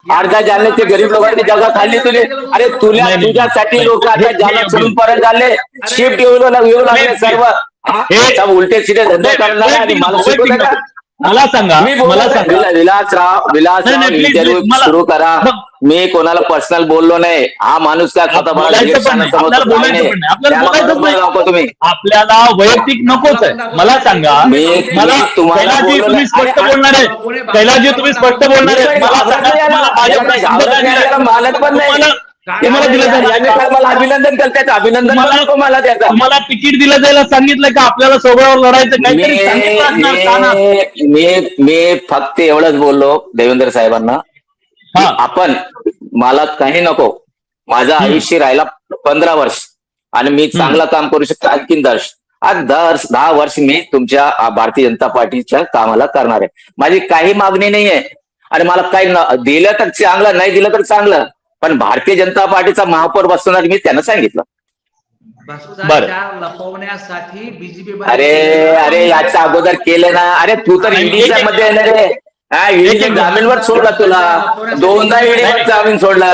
अर्धा जालन्याचे गरीब लोकांची जागा खाल्ली तुले. अरे नाही नाही तुझ्यासाठी लोक हे आता हे जालना योग्य सोडून नाही. परत झाले, शिफ्ट येऊ लागले सर्व. हे सब उलटे सीधे धंदे करणार आणि वैयक्तिक मला नको, शिकवते वैयक्तिक का? नको. मला सांगा, मी मला बोलत सांगा. नाही विलासराव नाही प्लीज इंटरव्ह्यू प्लीज मला सुरू करा. मग मी कोणाला पर्सनल बोललो नाही. हा माणूस काय स्वतः मला बोलायचं पण शान नाही, समजतो, आपल्याला काय बोलायचं नाही. पण नाही, आपल्याला त्याला बोलायचंच बरोबर दाखवा तुम्ही. नाही. आपल्याला वैयक्तिक नकोच आहे. मला सांगा, मी मला तुम्हाला कैलासजी बोललो तुम्ही नाही. स्पष्ट बोलणार आहे, कैलासजी तुम्ही स्पष्ट बोलणार मी आहे. काही मला घाबरत सांगा, नाही याला. तुम्हाला याला भाजपने काही संघ घाबरत का नाही, दिलाय? याला मानत पण नाही. तुम्हाला दिलं जाईल याने का? काल मला अभिनंदन केलं, त्याचं अभिनंदन पण तुम्हाला नको मला त्याचा. तुम्हाला तिकीट दिलं जायला सांगितलं का? आपल्याला सोबळावर लढायचं मी काहीतरी सांगितलं असणार का ना? मी फक्त एवढंच बोललो देवेंद्र साहेबांना की हा. आपण, मला काही नको, माझं आयुष्य राहिला 15 वर्ष आणि मी चांगलं काम करू शकतो आणखीन 10 वर्ष मी तुमच्या भारतीय जनता पार्टीच्या कामाला करणार आहे. माझी काही मागणी नाही आहे आणि मला काही दिलं तर चांगलं, नाही दिलं तर चांगलं, पण भारतीय जनता पार्टीचा महापौर बसवणार मी त्यांना सांगितलं. लपवण्यासाठी बीजेपी. अरे अरे याच्या अगोदर केलं ना. अरे तू तर ईडीच्या मध्ये येणार रे. हा, ईडीच्या जामीनवर सोडला तुला, 2दा ईडीवर जामीन सोडला.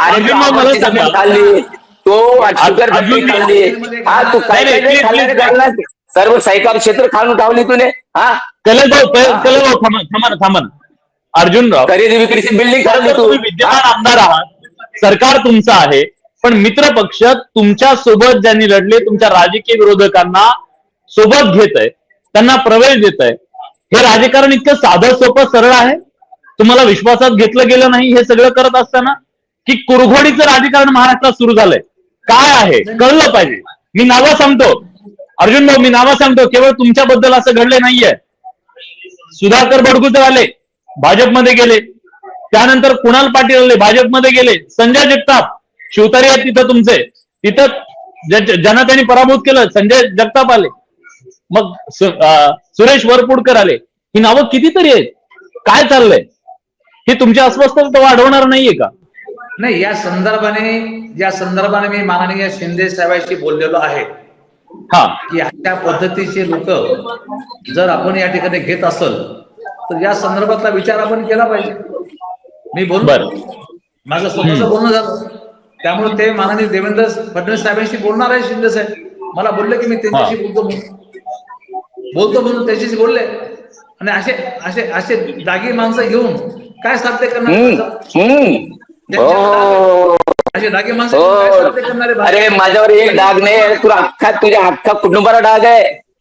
अरे जमीन खाल्ली तो, शुगर फॅक्टरी खाल्ली. हा, तू काय काय खाल्ला, सर्व सहकारी क्षेत्र खाऊन टावली तुने. हा, थांबा अर्जुनराव, खरेदी विक्रीची बिल्डिंग खाल्ली तू. तुम्ही विद्यमान आमदार आहात, सरकार तुमचं आहे, पण मित्र पक्ष तुमच्या सोबत ज्यांनी लढले, तुमच्या राजकीय विरोधकांना सोबत घेत आहे, त्यांना प्रवेश देत आहे. हे राजकारण इतकं साधं सोपं सरळ आहे? तुम्हाला विश्वासात घेतलं गेलं नाही हे सगळं करत असताना, की कुरघोडीचं राजकारण महाराष्ट्रात सुरू झालंय? काय आहे कळलं पाहिजे. मी नावं सांगतो अर्जुन भाऊ, मी नावं सांगतो, केवळ तुमच्याबद्दल असं घडले नाहीये. सुधाकर बडगुजर आले, भाजपमध्ये गेले. त्यानंतर कुणाल पाटील आले, भाजपमध्ये गेले. संजय जगताप, शिवतारी आहेत तिथं तुमचे, तिथं ज्यांना त्यांनी पराभूत केलं, संजय जगताप आले. मग सुरेश वरपुडकर आले. ही नावं कितीतरी आहेत. काय चाललंय? हे तुमची अस्वस्थता वाढवणार नाहीये का? नाही, या संदर्भाने मी माननीय शिंदे साहेबांशी बोललेलो आहे हा, की अशा पद्धतीचे लोक जर आपण या ठिकाणी घेत असेल तर या संदर्भातला विचार आपण केला पाहिजे. मी बोललो, माझं स्वतःचं बोलणं झालं. त्यामुळे ते माननीय देवेंद्र फडणवीस साहेबांशी बोलणार आहे शिंदे साहेब. मला बोलले की मी त्यांच्याशी बोलतो म्हणून त्याच्याशी बोलले. आणि असे असे असे दागी माणसं घेऊन काय साध्य करणार? असे दागी माणसं काय साध्य करणार आहे? अरे माझ्यावर एक डाग नाही, तुला तुझ्या अख्खा कुटुंबाला डाग आहे.